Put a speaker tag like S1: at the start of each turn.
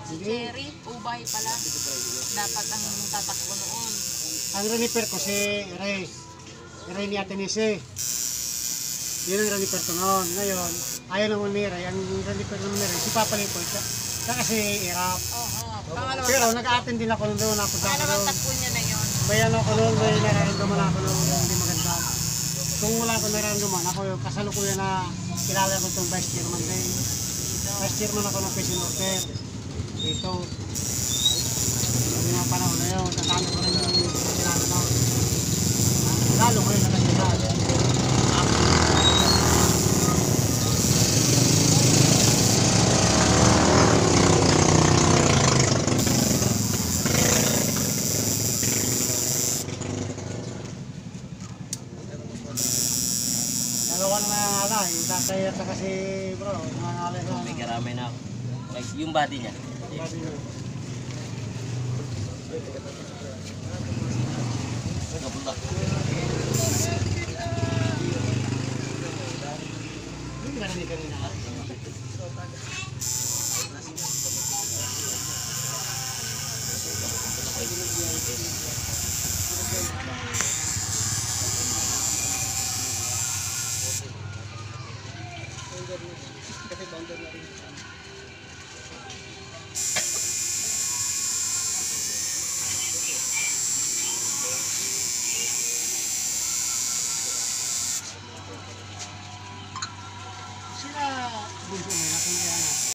S1: Cherry, ubay pala. Dapat ang tatakbo noon.
S2: Ang renifer ko si Ray. Ray ni Ate Nisi. Yun ang renifer ko noon. Ngayon, ayaw naman ni Ray. Ang renifer naman ni Ray, si Papa Lipoy. Kasi irap.
S1: Pangalawang
S2: Pero nag-a-attend din ako doon.
S1: pangalawang takbo niya na yun.
S2: Bayan ako noon, may nararamdaman ako noon. Hindi maganda. Kung wala ko nararamdaman, ako yung kasalukuyan na kilala ko itong vice chairman din. Vice chairman ako ng Peace Order. Dito. Yung mga panahon na yun, natalo ko rin yung kilala na. Lalo ko rin nakakilala. Dalawa na nangangalay, yung tatay at saka si bro, nangangalay sa
S3: May karamay na ako. Like, yung body niya.
S2: sabi nyo.
S3: Kapunta.
S2: Yung narinig kanina ka? Kasi bounder na rin.